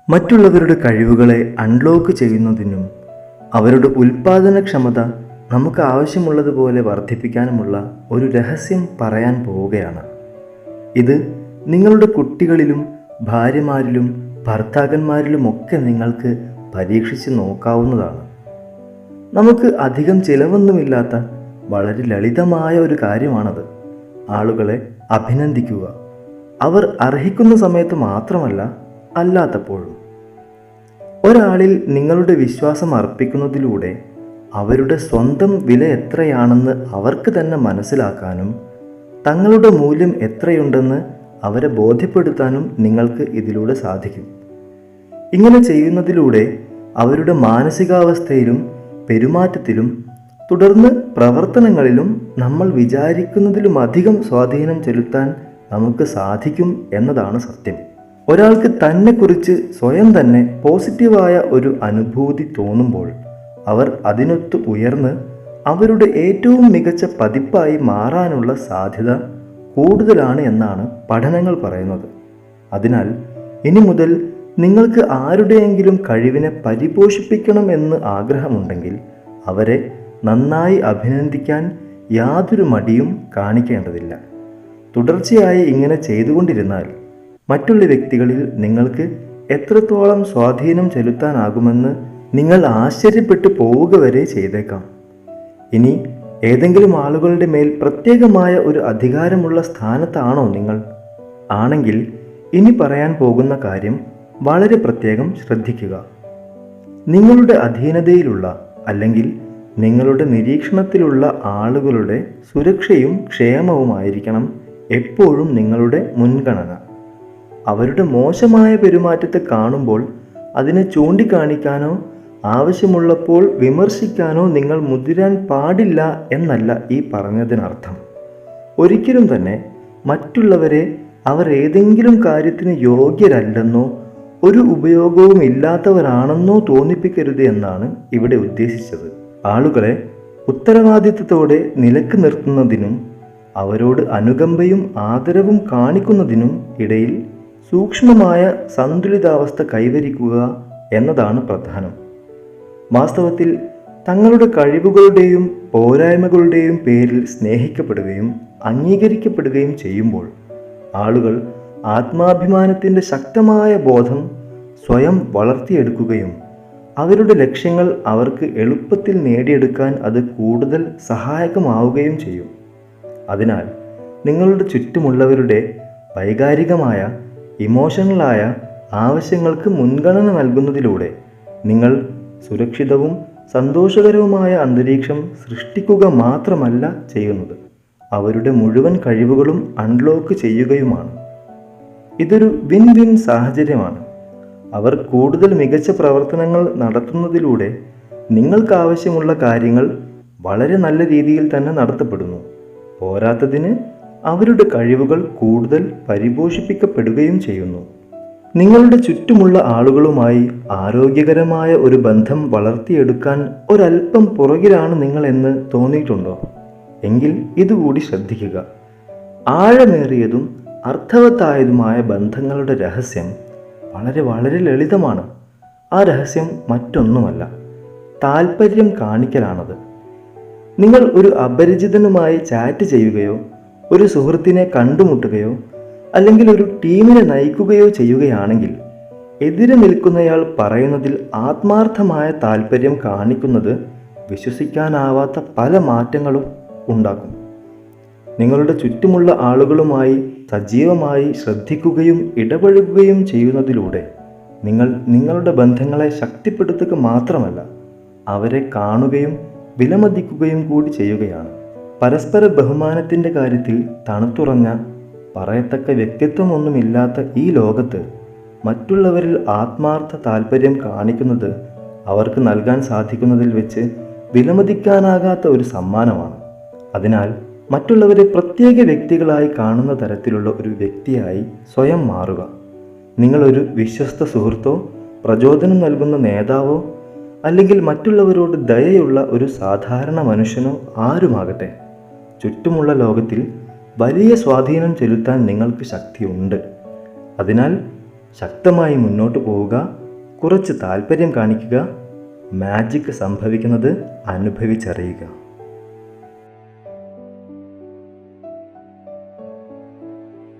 മറ്റുള്ളവരുടെ കഴിവുകളെ അൺലോക്ക് ചെയ്യുന്നതിനും അവരുടെ ഉൽപാദനക്ഷമത നമുക്ക് ആവശ്യമുള്ളതുപോലെ വർദ്ധിപ്പിക്കാനുമുള്ള ഒരു രഹസ്യം പറയാൻ പോവുകയാണ്. ഇത് നിങ്ങളുടെ കുട്ടികളിലും ഭാര്യമാരിലും ഭർത്താക്കന്മാരിലുമൊക്കെ നിങ്ങൾക്ക് പരീക്ഷിച്ച് നോക്കാവുന്നതാണ്. നമുക്ക് അധികം ചിലവൊന്നുമില്ലാത്ത വളരെ ലളിതമായ ഒരു കാര്യമാണത്. ആളുകളെ അഭിനന്ദിക്കുക. അവർ അർഹിക്കുന്ന സമയത്ത് മാത്രമല്ല, അല്ലാത്തപ്പോഴും. ഒരാളിൽ നിങ്ങളുടെ വിശ്വാസം അർപ്പിക്കുന്നതിലൂടെ അവരുടെ സ്വന്തം വില എത്രയാണെന്ന് അവർക്ക് തന്നെ മനസ്സിലാക്കാനും തങ്ങളുടെ മൂല്യം എത്രയുണ്ടെന്ന് അവരെ ബോധ്യപ്പെടുത്താനും നിങ്ങൾക്ക് ഇതിലൂടെ സാധിക്കും. ഇങ്ങനെ ചെയ്യുന്നതിലൂടെ അവരുടെ മാനസികാവസ്ഥയിലും പെരുമാറ്റത്തിലും തുടർന്ന് പ്രവർത്തനങ്ങളിലും നമ്മൾ വിചാരിക്കുന്നതിലുമധികം സ്വാധീനം ചെലുത്താൻ നമുക്ക് സാധിക്കും എന്നതാണ് സത്യം. ഒരാൾക്ക് തന്നെക്കുറിച്ച് സ്വയം തന്നെ പോസിറ്റീവായ ഒരു അനുഭൂതി തോന്നുമ്പോൾ അവർ അതിനൊത്ത് ഉയർന്ന് അവരുടെ ഏറ്റവും മികച്ച പതിപ്പായി മാറാനുള്ള സാധ്യത കൂടുതലാണ് എന്നാണ് പഠനങ്ങൾ പറയുന്നത്. അതിനാൽ ഇനി മുതൽ നിങ്ങൾക്ക് ആരുടെയെങ്കിലും കഴിവിനെ പരിപോഷിപ്പിക്കണം എന്ന് ആഗ്രഹമുണ്ടെങ്കിൽ അവരെ നന്നായി അഭിനന്ദിക്കാൻ യാതൊരു മടിയും കാണിക്കേണ്ടതില്ല. തുടർച്ചയായി ഇങ്ങനെ ചെയ്തുകൊണ്ടിരുന്നാൽ മറ്റുള്ള വ്യക്തികളിൽ നിങ്ങൾക്ക് എത്രത്തോളം സ്വാധീനം ചെലുത്താനാകുമെന്ന് നിങ്ങൾ ആശ്ചര്യപ്പെട്ടു പോവുക വരെ ചെയ്തേക്കാം. ഇനി ഏതെങ്കിലും ആളുകളുടെ മേൽ പ്രത്യേകമായ ഒരു അധികാരമുള്ള സ്ഥാനത്താണോ നിങ്ങൾ? ആണെങ്കിൽ ഇനി പറയാൻ പോകുന്ന കാര്യം വളരെ പ്രത്യേകം ശ്രദ്ധിക്കുക. നിങ്ങളുടെ അധീനതയിലുള്ള അല്ലെങ്കിൽ നിങ്ങളുടെ നിരീക്ഷണത്തിലുള്ള ആളുകളുടെ സുരക്ഷയും ക്ഷേമവുമായിരിക്കണം എപ്പോഴും നിങ്ങളുടെ മുൻഗണന. അവരുടെ മോശമായ പെരുമാറ്റത്തെ കാണുമ്പോൾ അതിനെ ചൂണ്ടിക്കാണിക്കാനോ ആവശ്യമുള്ളപ്പോൾ വിമർശിക്കാനോ നിങ്ങൾ മുതിരാൻ പാടില്ല എന്നല്ല ഈ പറഞ്ഞതിനർത്ഥം. ഒരിക്കലും തന്നെ മറ്റുള്ളവരെ അവർ ഏതെങ്കിലും കാര്യത്തിന് യോഗ്യരല്ലെന്നോ ഒരു ഉപയോഗവും ഇല്ലാത്തവരാണെന്നോ തോന്നിപ്പിക്കരുത് എന്നാണ് ഇവിടെ ഉദ്ദേശിച്ചത്. ആളുകളെ ഉത്തരവാദിത്തത്തോടെ നിലക്ക് നിർത്തുന്നതിനും അവരോട് അനുകമ്പയും ആദരവും കാണിക്കുന്നതിനും ഇടയിൽ സൂക്ഷ്മമായ സന്തുലിതാവസ്ഥ കൈവരിക്കുക എന്നതാണ് പ്രധാനം. വാസ്തവത്തിൽ തങ്ങളുടെ കഴിവുകളുടെയും പോരായ്മകളുടെയും പേരിൽ സ്നേഹിക്കപ്പെടുകയും അംഗീകരിക്കപ്പെടുകയും ചെയ്യുമ്പോൾ ആളുകൾ ആത്മാഭിമാനത്തിൻ്റെ ശക്തമായ ബോധം സ്വയം വളർത്തിയെടുക്കുകയും അവരുടെ ലക്ഷ്യങ്ങൾ അവർക്ക് എളുപ്പത്തിൽ നേടിയെടുക്കാൻ അത് കൂടുതൽ സഹായകമാവുകയും ചെയ്യും. അതിനാൽ നിങ്ങളുടെ ചുറ്റുമുള്ളവരുടെ വൈകാരികമായ ഇമോഷണലായ ആവശ്യങ്ങൾക്ക് മുൻഗണന നൽകുന്നതിലൂടെ നിങ്ങൾ സുരക്ഷിതവും സന്തോഷകരവുമായ അന്തരീക്ഷം സൃഷ്ടിക്കുക മാത്രമല്ല ചെയ്യുന്നത്, അവരുടെ മുഴുവൻ കഴിവുകളും അൺലോക്ക് ചെയ്യുകയുമാണ്. ഇതൊരു വിൻ വിൻ സാഹചര്യമാണ്. അവർ കൂടുതൽ മികച്ച പ്രവർത്തനങ്ങൾ നടത്തുന്നതിലൂടെ നിങ്ങൾക്കാവശ്യമുള്ള കാര്യങ്ങൾ വളരെ നല്ല രീതിയിൽ തന്നെ നടത്തപ്പെടുന്നു. പോരാത്തതിന് അവരുടെ കഴിവുകൾ കൂടുതൽ പരിപോഷിപ്പിക്കപ്പെടുകയും ചെയ്യുന്നു. നിങ്ങളുടെ ചുറ്റുമുള്ള ആളുകളുമായി ആരോഗ്യകരമായ ഒരു ബന്ധം വളർത്തിയെടുക്കാൻ ഒരല്പം പുറകിലാണ് നിങ്ങളെന്ന് തോന്നിയിട്ടുണ്ടോ? എങ്കിൽ ഇതുകൂടി ശ്രദ്ധിക്കുക. ആഴമേറിയതും അർത്ഥവത്തായതുമായ ബന്ധങ്ങളുടെ രഹസ്യം വളരെ വളരെ ലളിതമാണ്. ആ രഹസ്യം മറ്റൊന്നുമല്ല, താല്പര്യം കാണിക്കലാണത്. നിങ്ങൾ ഒരു അപരിചിതനുമായി ചാറ്റ് ചെയ്യുകയോ ഒരു സുഹൃത്തിനെ കണ്ടുമുട്ടുകയോ അല്ലെങ്കിൽ ഒരു ടീമിനെ നയിക്കുകയോ ചെയ്യുകയാണെങ്കിൽ എതിരെ നിൽക്കുന്നയാൾ പറയുന്നതിൽ ആത്മാർത്ഥമായ താല്പര്യം കാണിക്കുന്നത് വിശ്വസിക്കാനാവാത്ത പല മാറ്റങ്ങളും ഉണ്ടാക്കും. നിങ്ങളുടെ ചുറ്റുമുള്ള ആളുകളുമായി സജീവമായി ശ്രദ്ധിക്കുകയും ഇടപഴകുകയും ചെയ്യുന്നതിലൂടെ നിങ്ങൾ നിങ്ങളുടെ ബന്ധങ്ങളെ ശക്തിപ്പെടുത്തുക മാത്രമല്ല, അവരെ കാണുകയും വിലമതിക്കുകയും കൂടി ചെയ്യുകയാണ്. പരസ്പര ബഹുമാനത്തിൻ്റെ കാര്യത്തിൽ തണുത്തുറഞ്ഞ പറയത്തക്ക വ്യക്തിത്വമൊന്നുമില്ലാത്ത ഈ ലോകത്ത് മറ്റുള്ളവരിൽ ആത്മാർത്ഥ താല്പര്യം കാണിക്കുന്നത് അവർക്ക് നൽകാൻ സാധിക്കുന്നതിൽ വെച്ച് വിലമതിക്കാനാകാത്ത ഒരു സമ്മാനമാണ്. അതിനാൽ മറ്റുള്ളവരെ പ്രത്യേക വ്യക്തികളായി കാണുന്ന തരത്തിലുള്ള ഒരു വ്യക്തിയായി സ്വയം മാറുക. നിങ്ങളൊരു വിശ്വസ്ത സുഹൃത്തോ പ്രചോദനം നൽകുന്ന നേതാവോ അല്ലെങ്കിൽ മറ്റുള്ളവരോട് ദയയുള്ള ഒരു സാധാരണ മനുഷ്യനോ ആരുമാകട്ടെ, ചുറ്റുമുള്ള ലോകത്തിൽ വലിയ സ്വാധീനം ചെലുത്താൻ നിങ്ങൾക്ക് ശക്തിയുണ്ട്. അതിനാൽ ശക്തമായി മുന്നോട്ട് പോവുക, കുറച്ച് താല്പര്യം കാണിക്കുക. മാജിക് സംഭവിക്കുന്നത് അനുഭവിച്ചറിയുക.